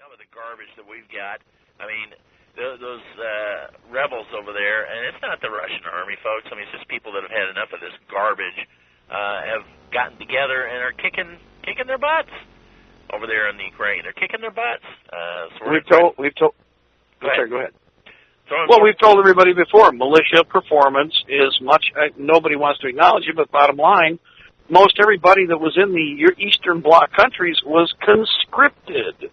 some of the garbage that we've got. I mean, those rebels over there, and it's not the Russian army, folks. I mean, it's just people that have had enough of this garbage, have gotten together and are kicking their butts over there in the Ukraine. They're kicking their butts. We've told. Sorry, go ahead. Well, we've told everybody before, militia performance is much, nobody wants to acknowledge it, but bottom line, most everybody that was in the Eastern Bloc countries was conscripted.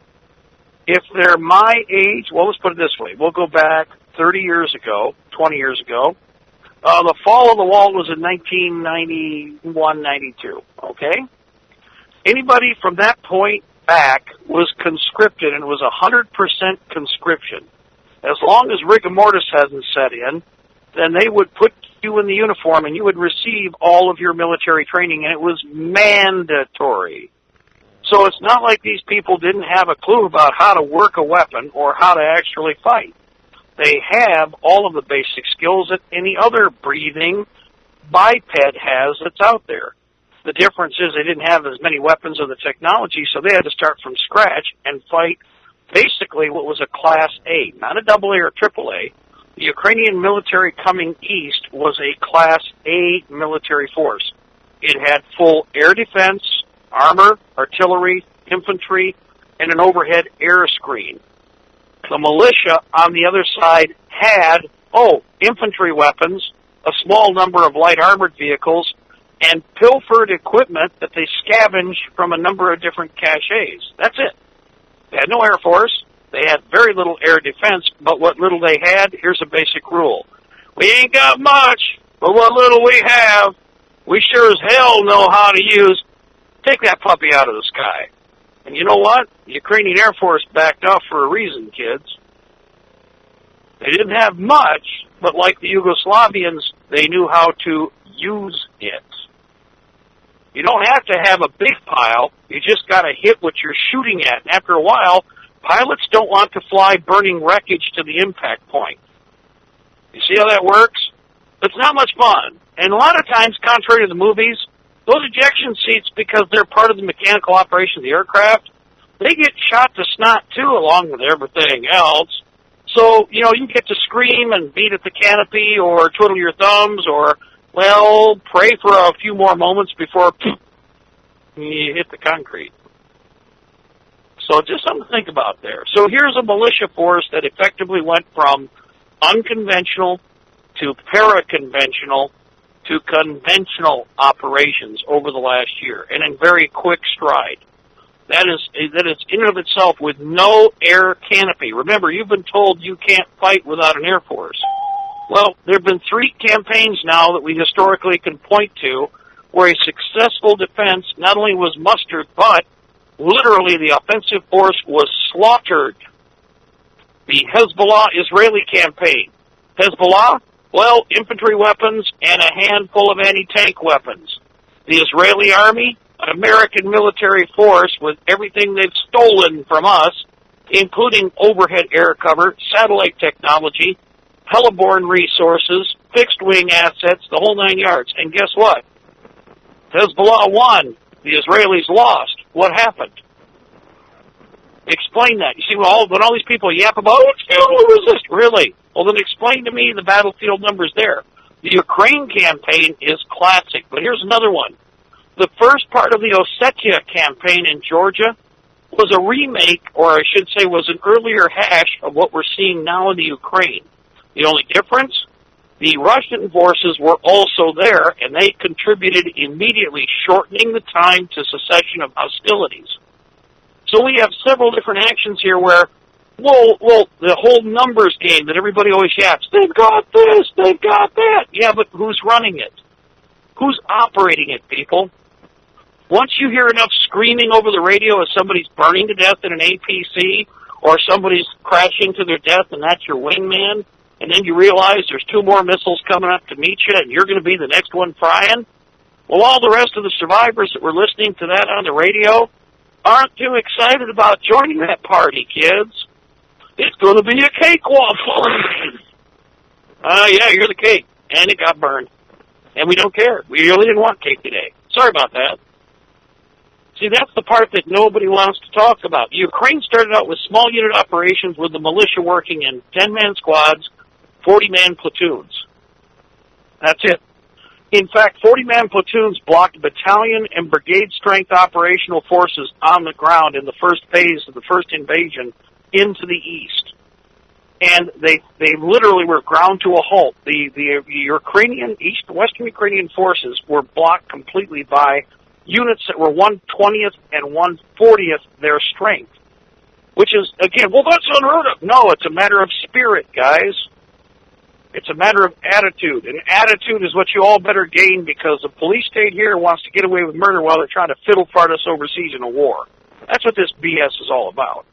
If they're my age, well, let's put it this way. We'll go back 30 years ago, 20 years ago. The fall of the wall was in 1991, 92, okay? Anybody from that point back was conscripted, and it was 100% conscription. As long as rigor mortis hasn't set in, then they would put you in the uniform and you would receive all of your military training, and it was mandatory. So it's not like these people didn't have a clue about how to work a weapon or how to actually fight. They have all of the basic skills that any other breathing biped has that's out there. The difference is they didn't have as many weapons or the technology, so they had to start from scratch and fight basically what was a Class A, not a AA or AAA. The Ukrainian military coming east was a Class A military force. It had full air defense, armor, artillery, infantry, and an overhead air screen. The militia on the other side had, infantry weapons, a small number of light armored vehicles, and pilfered equipment that they scavenged from a number of different caches. That's it. They had no Air Force. They had very little air defense, but what little they had, here's a basic rule. We ain't got much, but what little we have, we sure as hell know how to use. Take that puppy out of the sky. And you know what? The Ukrainian Air Force backed off for a reason, kids. They didn't have much, but like the Yugoslavians, they knew how to use it. You don't have to have a big pile. You just got to hit what you're shooting at. And after a while, pilots don't want to fly burning wreckage to the impact point. You see how that works? It's not much fun. And a lot of times, contrary to the movies, those ejection seats, because they're part of the mechanical operation of the aircraft, they get shot to snot too, along with everything else. So, you get to scream and beat at the canopy or twiddle your thumbs or, pray for a few more moments before you hit the concrete. So just something to think about there. So here's a militia force that effectively went from unconventional to paraconventional to conventional operations over the last year, and in very quick stride. That is in and of itself with no air canopy. Remember, you've been told you can't fight without an Air Force. Well, there have been 3 campaigns now that we historically can point to where a successful defense not only was mustered, but literally the offensive force was slaughtered. The Hezbollah-Israeli campaign. Hezbollah? Infantry weapons and a handful of anti-tank weapons. The Israeli army, an American military force with everything they've stolen from us, including overhead air cover, satellite technology, heliborne resources, fixed-wing assets, the whole 9 yards. And guess what? Hezbollah won. The Israelis lost. What happened? Explain that. You see, when all these people yap about, it's to resist, really? Well, then explain to me the battlefield numbers there. The Ukraine campaign is classic, but here's another one. The first part of the Ossetia campaign in Georgia was a remake, or I should say was an earlier hash of what we're seeing now in the Ukraine. The only difference, the Russian forces were also there, and they contributed immediately, shortening the time to cessation of hostilities. So we have several different actions here where, the whole numbers game that everybody always yaps, they've got this, they've got that. Yeah, but who's running it? Who's operating it, people? Once you hear enough screaming over the radio as somebody's burning to death in an APC, or somebody's crashing to their death and that's your wingman, and then you realize there's 2 more missiles coming up to meet you and you're going to be the next one frying, well, all the rest of the survivors that were listening to that on the radio aren't too excited about joining that party, kids. It's going to be a cakewalk for you. Yeah, you're the cake. And it got burned. And we don't care. We really didn't want cake today. Sorry about that. See, that's the part that nobody wants to talk about. Ukraine started out with small unit operations with the militia working in 10-man squads, 40-man platoons. That's it. In fact, 40-man platoons blocked battalion and brigade strength operational forces on the ground in the first phase of the first invasion into the east. And they literally were ground to a halt. The Ukrainian, Western Ukrainian forces were blocked completely by units that were 1/20th and 1/40th their strength. Which is, again, well, that's unheard of. No, it's a matter of spirit, guys. It's a matter of attitude, and attitude is what you all better gain because the police state here wants to get away with murder while they're trying to fiddle fart us overseas in a war. That's what this BS is all about.